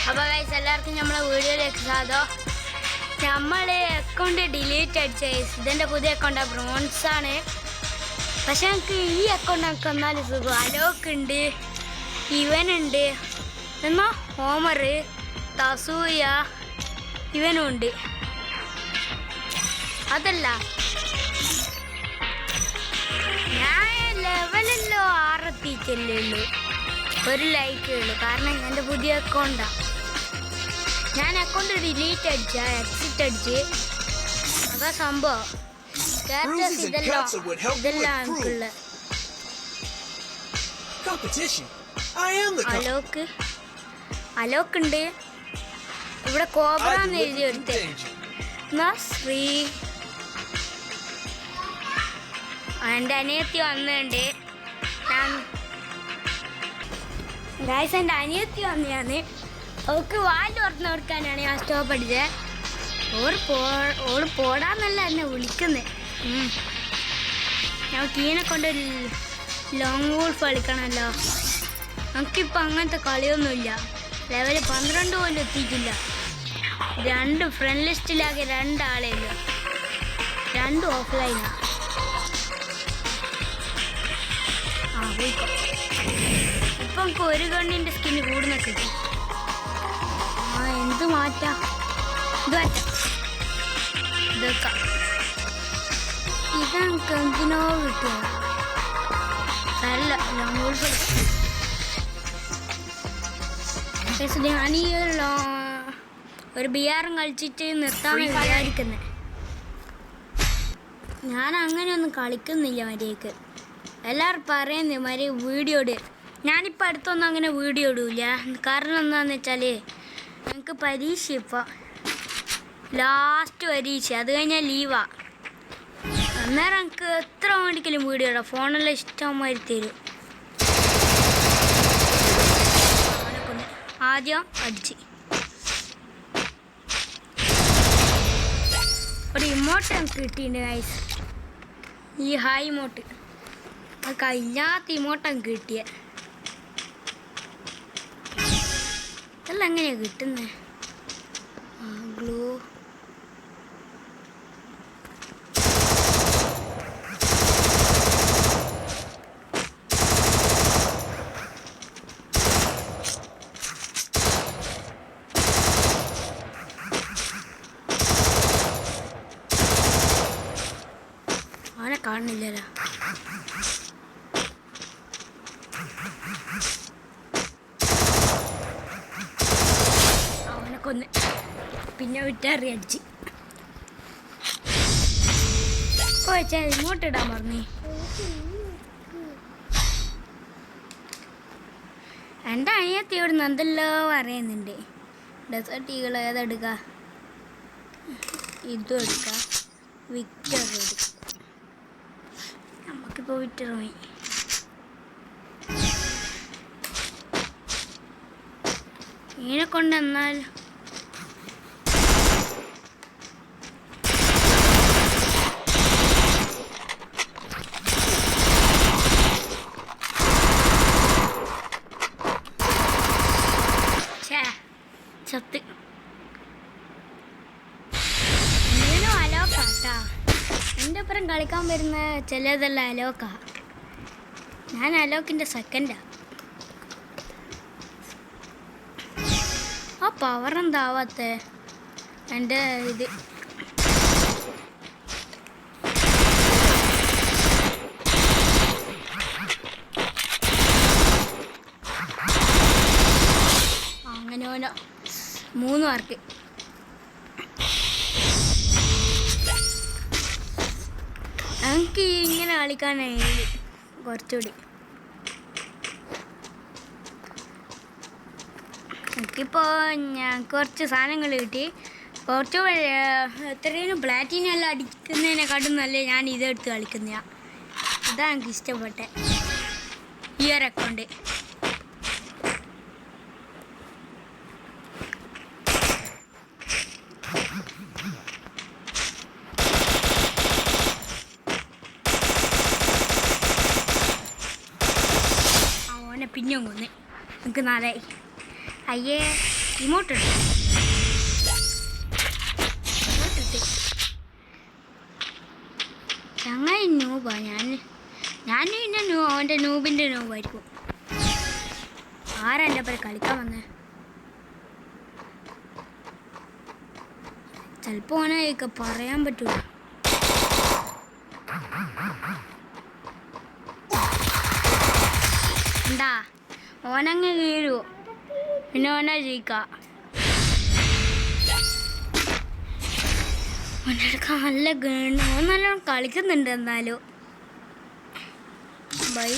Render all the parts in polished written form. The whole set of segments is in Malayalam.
അപ്പോൾ ഗൈസ് എല്ലാവർക്കും നമ്മളെ വീഡിയോയിലേക്ക് സ്വാഗതം. നമ്മൾ അക്കൗണ്ട് ഡിലീറ്റ് അടിച്ച ഇതെൻ്റെ പുതിയ അക്കൗണ്ടാണ്, ബ്രോൺസാണ്. പക്ഷെ എനിക്ക് ഈ അക്കൗണ്ട് എനിക്ക് എന്നാലും സുഖം. അലോക്ക് ഉണ്ട്, ഇവനുണ്ട്, എന്നാൽ ഹോമർ, തസൂയ ഇവനും ഉണ്ട്. അതല്ല ഞാൻ ലെവലല്ലോ 6 എത്തിച്ചല്ലേ ഉള്ളൂ, ഒരു ലൈക്കേ ഉള്ളൂ. കാരണം എൻ്റെ പുതിയ അക്കൗണ്ടാണ്. ഞാൻ അക്കൗണ്ട് ഡിലീറ്റ് അടിച്ച എക്സിറ്റ് അടിച്ച് അതാ സംഭവം. ക്യാരക്ടേഴ്സ് ഇതെല്ലാം എനിക്കുള്ള അലോക്ക് ഉണ്ട്. ഇവിടെ കോബ്ര എന്ന് എഴുതി എടുത്ത് എന്നാ ശ്രീ. എൻ്റെ അനിയത്തി വന്നിട്ടുണ്ട്. ഗൈസ് എൻ്റെ അനിയത്തി വന്നതാണ്. അവൾക്ക് വാല് തുറന്ന് കൊടുക്കാനാണ് ഞാൻ സ്റ്റോപ്പ് അടിച്ചത്. ഓള് പോടാന്നല്ല എന്നെ വിളിക്കുന്നത്. ഞങ്ങൾക്ക് ഈനെ കൊണ്ട് ലോങ് വോൾഫ് കളിക്കണമല്ലോ. നമുക്കിപ്പോൾ അങ്ങനത്തെ കളിയൊന്നുമില്ല. ലെവൽ 12 പോലും എത്തിയിട്ടില്ല. 2 ഫ്രണ്ട് ലിസ്റ്റിലാകെ 2 ആളേ ഉള്ളൂ, 2 ഓഫ്ലൈനാണ്. ഇപ്പം നമുക്ക് ഒരു ഗണ്ണിൻ്റെ സ്കിന്ന് കൂടുന്ന കിട്ടി. എന്ത് മാറ്റാം, ഇത് മാറ്റാം, ഇതൊക്കെ ഇതെനിക്ക് എന്തിനോ കിട്ടുക. അല്ല ഞാനീ ഒരു ബിയാറും കളിച്ചിട്ട് നിർത്താമെന്ന് വിചാരിക്കുന്നത്. ഞാൻ അങ്ങനെയൊന്നും കളിക്കുന്നില്ല മര്യാദക്ക്. എല്ലാവരും പറയുന്നത് മര്യാദ വീഡിയോ ഇടുക. ഞാനിപ്പോൾ അടുത്തൊന്നും അങ്ങനെ വീഡിയോ ഇടില്ല. കാരണം എന്താണെന്ന് വെച്ചാൽ എനിക്ക് പരീക്ഷ ഇപ്പോൾ ലാസ്റ്റ് പരീക്ഷ, അത് കഴിഞ്ഞാൽ ലീവാണ്. അന്നേരം എനിക്ക് എത്ര വേണ്ടിക്കലും വീഡിയോ ഇടാം. ഫോണെല്ലാം ഇഷ്ടമാതിരി തരും. ആദ്യം അടിച്ച് ഒരു ഇമോട്ട് എനിക്ക് കിട്ടിയിട്ടുണ്ട് ഗൈസ്. ഈ ഹായ് ഇമോട്ട് കഴിഞ്ഞാത്ത ഇമോട്ടാണ് കിട്ടിയത്. ഇതെല്ലാം എങ്ങനെയാണ് കിട്ടുന്നത്? ഗ്ലൂ അവനെ കാണുന്നില്ലല്ലോ. അവനെ കൊന്ന് പിന്നെ വിറ്റാറി അടിച്ച് വെച്ചാൽ ഇങ്ങോട്ടിടാൻ പറഞ്ഞേ. എൻ്റെ അനിയത്തി ഇവിടെ എന്തെല്ലോ പറയുന്നുണ്ട്. ഡെസേർട്ട് ഈകൾ ഏതെടുക്കുക, ഇതും എടുക്കാം, വിക്ടർ എടുക്കാം. നമുക്കിപ്പോൾ വിക്ടർ പോയി. ഇതിനെ കൊണ്ടെന്നാൽ ചത്ത്. ഇങ്ങനെ അലോക്കാട്ടാ എൻ്റെ ഒപ്പം കളിക്കാൻ വരുന്ന ചിലതെല്ലാം അലോക്കാ. ഞാൻ അലോക്കിൻ്റെ സെക്കൻഡാ. ആ പവർ എന്താവാത്ത എൻ്റെ ഇത് അങ്ങനെ ഓനോ 3 മാർക്ക്. എനിക്ക് ഇങ്ങനെ കളിക്കാനായി കുറച്ചുകൂടി. എനിക്കിപ്പോൾ ഞാൻ കുറച്ച് സാധനങ്ങൾ കിട്ടി. കുറച്ച് എത്രയും പ്ലാറ്റിനം എല്ലാം അടിക്കുന്നതിനെക്കാട്ടും നല്ല ഞാൻ ഇതെടുത്ത് കളിക്കുന്നതാണ്. ഇതാണ് എനിക്ക് ഇഷ്ടപ്പെട്ടെ ഈ ഒരു അക്കൗണ്ട്. അവനെ പിന്നെയും കൊന്ന് എനിക്ക് 4 അയ്യേ ഇമോട്ട് ചങ്ങായി നൂബാ. ഞാൻ പിന്നെ അവൻ്റെ നൂബിൻ്റെ നൂബായിരിക്കും. ആരാ എൻ്റെ ഒപ്പം കളിക്കാൻ വന്നേ? ചിലപ്പോൾ ഓനൊക്കെ പറയാൻ പറ്റൂല. എന്താ ഓനങ്ങ് വീഴുവോ? പിന്നെ ഓനാ ജയിക്കാം. ഓനെടുക്കാൻ നല്ല ഗണ്. ഓൻ നല്ലോണം കളിക്കുന്നുണ്ട്. എന്നാലും ബൈ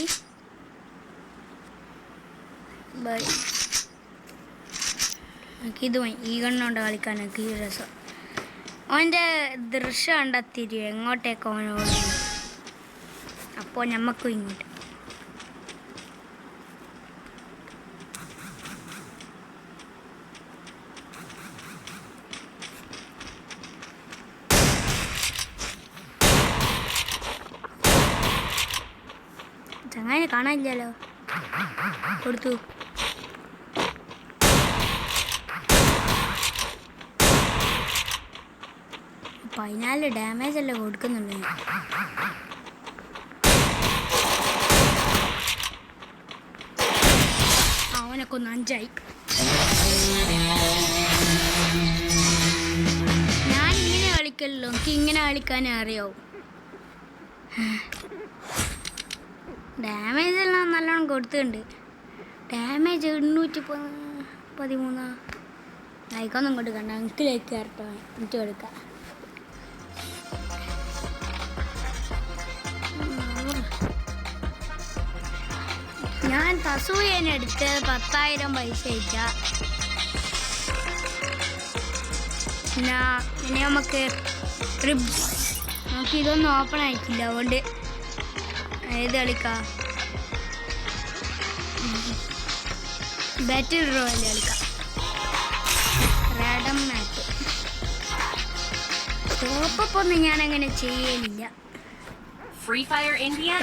എനിക്കിത് ഈ കണ്ണുകൊണ്ട് കളിക്കാനൊക്കെ ഈ രസം. അവൻ്റെ ദൃശ്യം കണ്ടെത്തിരി എങ്ങോട്ടേക്ക് അവനോട്. അപ്പോൾ ഞമ്മക്കും ഇങ്ങോട്ട്. ചങ്ങാനെ കാണാനില്ലല്ലോ. കൊടുത്തു. 14 ഡാമേജ് അല്ലേ കൊടുക്കുന്നുണ്ട്. അവനൊക്കെ ഒന്ന് 5 ആയി. ഞാൻ ഇങ്ങനെ കളിക്കല്ലോ. എനിക്ക് ഇങ്ങനെ കളിക്കാനേ അറിയാവൂ. ഡാമേജ് എല്ലാം നല്ലോണം കൊടുത്തിട്ടുണ്ട്. ഡാമേജ് 813. ലൈക്കൊന്നും കൊടുക്കണ്ട. എനിക്ക് ലൈക്ക് കയറട്ടോ. എനിക്ക് കൊടുക്കാം. ഞാൻ തസൂയെടുത്ത് 10,000 പൈസ അയച്ചാ. പിന്നെ നമുക്ക് നമുക്ക് ഇതൊന്നും ഓപ്പൺ ആയിട്ടില്ല. അതുകൊണ്ട് ഏത് കളിക്കാം? ബാറ്റിൽ റോയൽ കളിക്കാം. റാഡം മാപ്പ്. ടോപ്പൊന്നും ഞാനങ്ങനെ ചെയ്യലില്ല.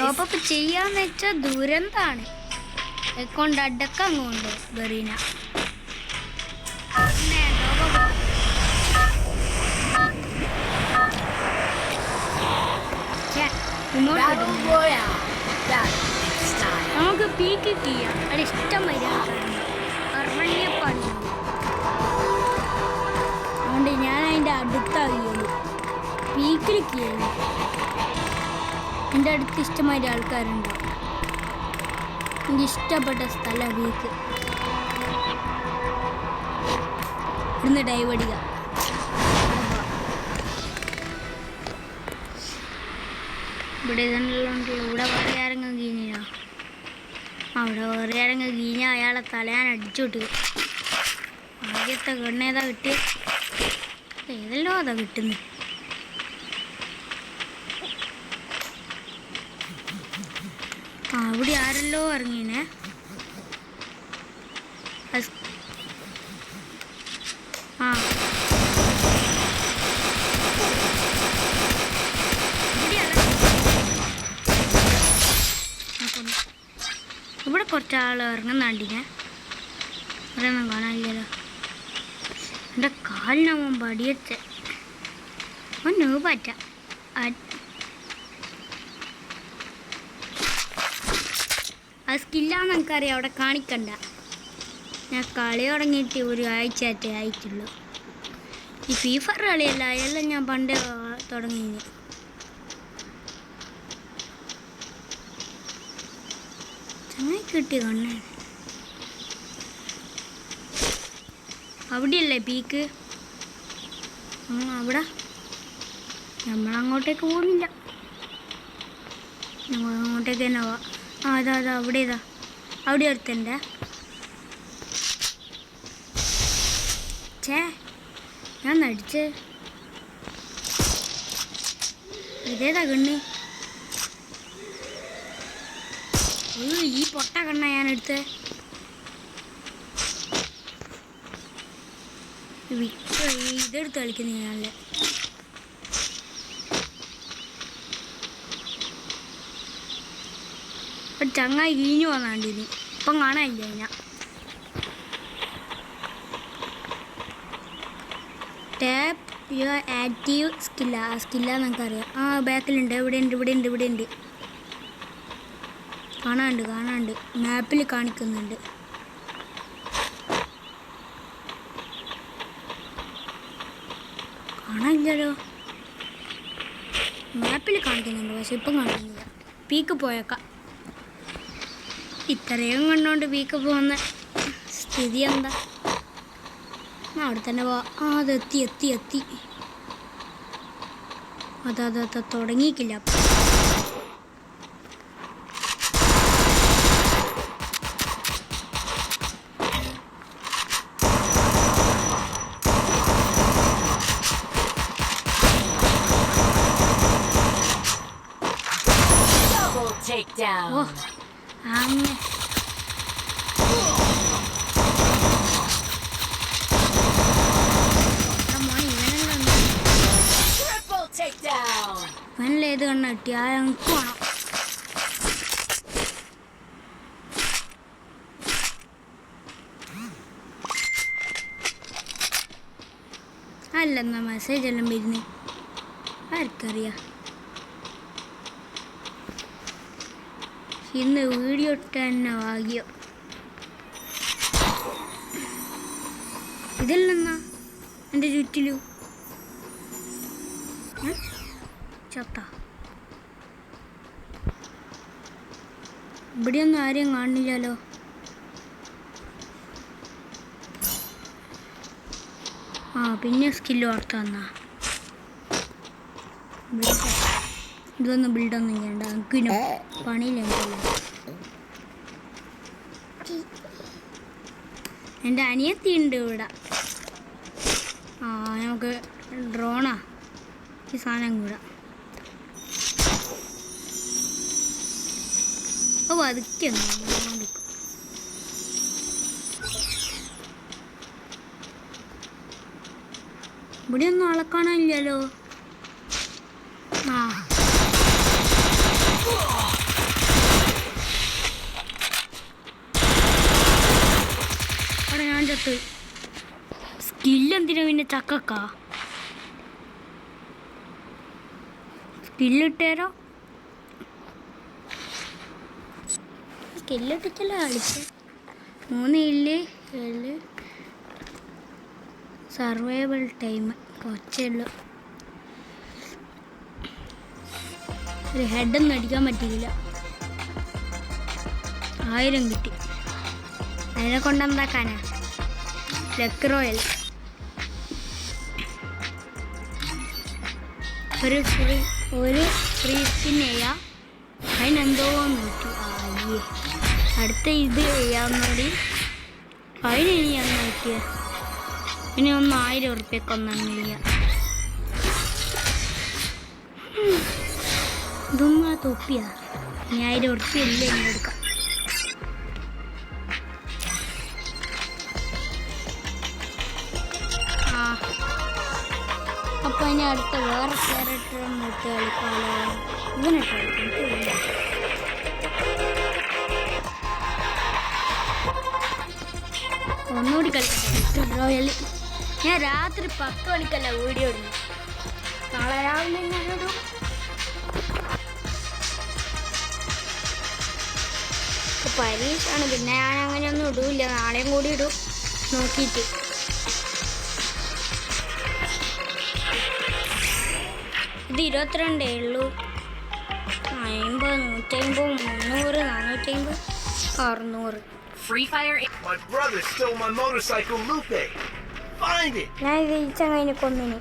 ടോപ്പപ്പ് ചെയ്യാന്ന് വെച്ചാൽ ദുരന്താണ്. കൊണ്ട് അടക്കം കൊണ്ട് ബെറീന നമുക്ക് പീക്ക് ചെയ്യാം. അത് ഇഷ്ടം വരാറുണ്ട്. അതുകൊണ്ട് ഞാൻ അതിൻ്റെ അടുത്താകുകയുള്ളൂ. പീക്കിൽ ചെയ്യുള്ളൂ. എൻ്റെ അടുത്ത് ഇഷ്ടമായ ആൾക്കാരുണ്ട്. എനിക്ക് ഇഷ്ടപ്പെട്ട സ്ഥലം വീക്ക്. ഇവിടുന്ന് ഡൈവ് അടിക്കുക. ഇവിടെ ഇതുണ്ടല്ലോ. ഇവിടെ വേറെ ആരെങ്കിലും കീഞ്ഞോ? അവിടെ വേറെ ആരെങ്കിലും കീഞ്ഞ അയാളെ തലയാൻ അടിച്ചു കിട്ടുക. ആദ്യത്തെ ഗണ്ണേതാ കിട്ടിയ? ഏതല്ലോ അതാ കിട്ടുന്നത്. അവിടെ ആരല്ലോ ഇറങ്ങീനെ. ഇവിടെ കുറച്ചാൾ ഇറങ്ങുന്നുണ്ടിനെ. അതൊന്നും കാണാനില്ലല്ലോ. എൻ്റെ കാലിനാവും പടിയച്ച. ഒന്ന് പറ്റ അത് സ്കില്ലാന്ന് എനിക്കറിയാം. അവിടെ കാണിക്കണ്ട. ഞാൻ കളി തുടങ്ങിയിട്ട് 1 ആഴ്ചയായിട്ടേ ആയിട്ടുള്ളൂ. ഈ ഫ്രീ ഫയർ കളിയല്ല, അതെല്ലാം ഞാൻ പണ്ട് തുടങ്ങി. ചങ്ങായി കിട്ടി കണ്ണേ. അവിടെയല്ലേ പീക്ക്? അവിടെ നമ്മളങ്ങോട്ടേക്ക് പോകുന്നില്ല. നമ്മളങ്ങോട്ടേക്ക് തന്നെ പോവാം. അതാ അവിടെ ഇതാ. അവിടെ ഒരുത്തൻ്റെ. ഞാൻ നടിച്ച് ഇതേതാ കണ്ണ്? ഈ പൊട്ട കണ്ണ ഞാൻ എടുത്ത്. ഇതെടുത്ത് കളിക്കുന്ന ഞാനല്ലേ. ചങ്ങായി കീഞ്ഞു വന്നാണ്ടിനി. ഇപ്പം കാണാനില്ല. ഞാൻ ടാപ്പ് യുവർ ആക്റ്റീവ് സ്കില്ല. ആ സ്കില്ലാന്ന് നമുക്കറിയാം. ആ ബാക്കിലുണ്ട്. ഇവിടെ ഉണ്ട്. കാണാണ്ട് മാപ്പിൽ കാണിക്കുന്നുണ്ട്. കാണാനില്ലല്ലോ. മാപ്പിൽ കാണിക്കുന്നുണ്ട്, പക്ഷെ ഇപ്പം കാണിക്കുന്നില്ല. പീക്ക് പോയേക്കാം. ഇത്രയും കണ്ടോണ്ട് പീക്ക് പോകുന്ന സ്ഥിതി എന്താ? അവിടെ തന്നെ പോവാ. ആ അതെത്തി. അതാ തുടങ്ങിയിട്ടില്ല. ഓ അങ്ങനെ ഇവനല്ലേത് കണ്ണ കിട്ടി? ആ ഞങ്ങൾക്ക് വേണം. അല്ലെന്നാ മെസ്സേജ് എല്ലാം വരുന്നേ ആർക്കറിയാം. ഇന്ന് വീഡിയോ ഇട്ട് തന്നെ ഭാഗ്യം. ഇതല്ലെന്നാ എൻ്റെ ചുറ്റിലും ചത്ത. ഇവിടെയൊന്നും ആരെയും കാണില്ലല്ലോ. ആ പിന്നെ സ്കില്ല് ഓർത്താന്നാ. ഇതൊന്നും ബിൽഡൊന്നും ചെയ്യണ്ട, എനിക്കിനും പണിയില്ലല്ലോ. എൻ്റെ അനിയത്തി ഉണ്ട് ഇവിടെ. ആ നമുക്ക് ഡ്രോണാ ഈ സാധനം കൂടെ. ഓ അതൊക്കെ ഇവിടെയൊന്നും ആളെ കാണാനില്ലല്ലോ. ആ അവിടെ ഞാൻ ചത്ത്. സ്കില്ലെന്തിനാ പിന്നെ ചക്കക്കാ? സ്കില്ലിട്ടേരോ? സ്കില്ലിട്ടിട്ടല്ല കളിച്ച്. 3 ഇല്ല് സർവൈവൽ ടൈം കുറച്ചുള്ളൂ. ഒരു ഹെഡൊന്നും അടിക്കാൻ പറ്റിയില്ല. 1000 കിട്ടി. അതിനെ കൊണ്ടെന്താക്കാനാ? Luck royal. ഒരു ഫ്രീ സ്പിൻ ചെയ്യാം. അതിനെന്തോ നോക്കി. ആയേ അടുത്ത ഇത് ചെയ്യാവുന്നതി അതിന് ഇനി ഞാൻ നോക്കിയ ഇനി 1000 ഉറുപ്പ്യക്കൊന്നാണ് ചെയ്യാം. ഇതൊന്നും ആ തൊപ്പിയാ. ഇനി 1000 ഉറുപ്പ്യ ഇല്ല ഇനി എടുക്കാം. അപ്പോൾ ഇനി അടുത്ത വേറെ ക്യാരക്ടർ ഇട്ട് കളിക്കാലോ. ഇതിനിട്ട് കളിക്കാം. ഒന്നുകൂടി കളിക്കാം റോയൽ. ഞാൻ രാത്രി 10 മണിക്കല്ല വീഡിയോ ഇടുന്നു. നാളെ രാവിലെ ഞാനിടും. പരീക്ഷയാണ്, പിന്നെ ഞാൻ അങ്ങനെയൊന്നും ഇടൂല്ല. നാളെയും കൂടി ഇടും നോക്കിയിട്ട്. ഇത് 22 ഉള്ളൂ. 50, 150, 300, 450, 600. Free Fire. My brother stole my motorcycle, Lupe. Find it. ഞാൻ ഈ ചങ്ങായിനെ കൊന്നിന്.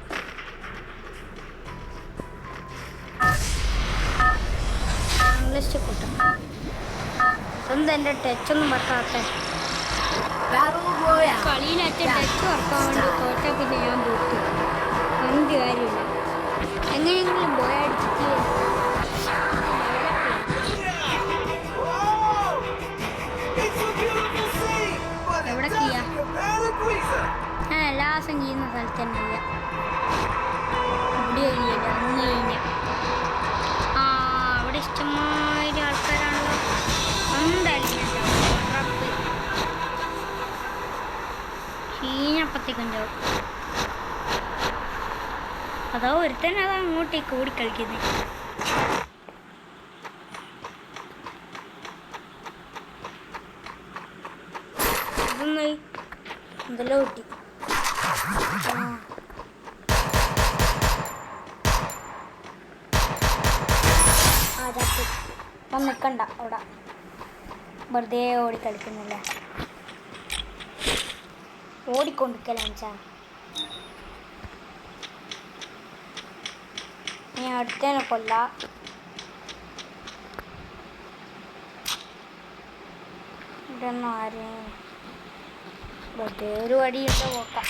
കൂട്ടം സ്വന്തം എൻ്റെ ടച്ചൊന്നും വർക്കാട്ടെ. കളിയിലറ്റ ടച്ച് വർക്കാൻ വേണ്ടി തോറ്റാൽ പിന്നെ ഞാൻ പോട്ടു. എന്ത് കാര്യമില്ല. എങ്ങനെയെങ്കിലും പോയി അടിച്ചിട്ട് എവിടെ ചെയ്യാം? ഞാൻ എല്ലാ ദിവസം ചെയ്യുന്ന സ്ഥലത്ത് തന്നെ ഇല്ല. ഇവിടെ കഴിഞ്ഞില്ല, അന്ന് കഴിഞ്ഞ. ആ അവിടെ ഇഷ്ടംമാതിരി ആൾക്കാരാണല്ലോ. എന്തായാലും ഉറപ്പ് ചീഞ്ഞപ്പത്തേക്കും ചാവും. അതോ ഒരുത്തന്നെ അത് അങ്ങോട്ടേക്ക് ഓടിക്കളിക്കുന്നത്. ഇതൊന്ന് എന്തെല്ലോ കിട്ടി. അപ്പം നിൽക്കണ്ട അവിടെ, വെറുതെ ഓടിക്കളിക്കുന്നില്ല. ഓടിക്കൊണ്ടിരിക്കലാ ഞാൻ അടുത്തേനെ കൊല്ലാം. ഇതൊന്നും ആരെയും വെറുതെ ഒരു വടിയിട്ട് പോക്കാം.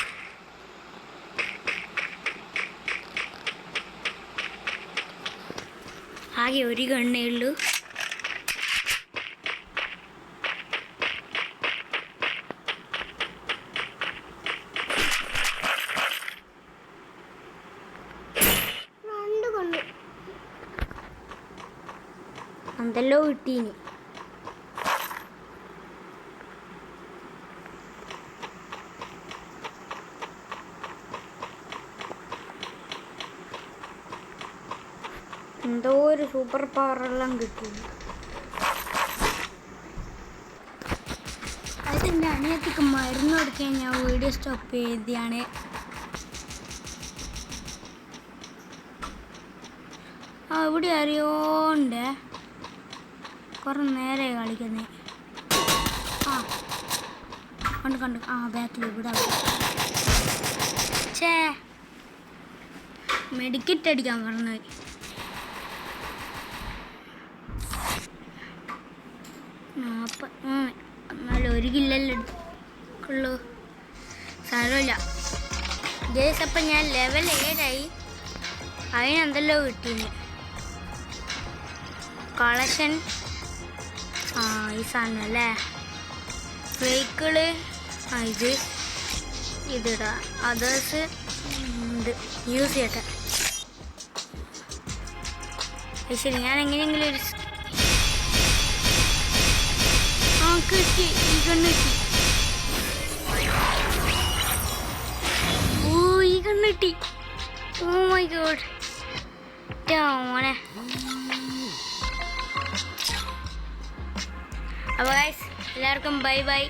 ആകെ ഒരു ഗണ്ണേ ഉള്ളൂ. എന്തെല്ലോ കിട്ടീനി. എന്തോ ഒരു സൂപ്പർ പവറെല്ലാം കിട്ടി. അതെൻ്റെ അനിയത്തിക്ക് മരുന്ന് കൊടുക്കാൻ ഞാൻ വീഡിയോ സ്റ്റോപ്പ് ചെയ്തിയാണ്. ഇവിടെ അറിയോണ്ട് കുറേ നേരെ കളിക്കുന്നേ. കണ്ടു ബാക്കിൽ ഇവിടെ ചേ മെഡിക്കറ്റ് അടിക്കാൻ പറഞ്ഞു. എന്നാലും ഒരു കില്ലല്ലേ ഉള്ളൂ, സാരമില്ല. ഗേസ് അപ്പം ഞാൻ ലെവൽ 7 അതിനെന്തെല്ലോ കിട്ടീന്. കളക്ഷൻ ഈ സാധനം അല്ലേ, ഫ്ലേക്കുകള് ഇതിടാ, അതേഴ്സ് ഉണ്ട് യൂസ് ചെയ്യട്ടെ. ശരി, ഞാൻ എങ്ങനെയെങ്കിലും ഒരു കിട്ടി, ഈ കണ്ണ് കിട്ടി. ഈ കണ്ണ് കിട്ടി. ഓ മൈ ഗോഡ് മോനെ. അപ്പോൾ ഗൈസ് എല്ലാവർക്കും ബൈ ബൈ.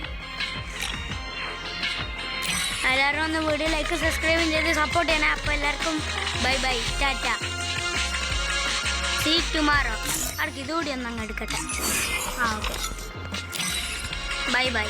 എല്ലാവരും ഒന്ന് വീഡിയോ ലൈക്ക് സബ്സ്ക്രൈബും ചെയ്ത് സപ്പോർട്ട് ചെയ്യണേ. അപ്പോൾ എല്ലാവർക്കും bye bye, tata, see tomorrow. അവർക്ക് ഇതുകൂടി ഒന്ന് അങ്ങ് എടുക്കട്ടെ. Okay, bye by.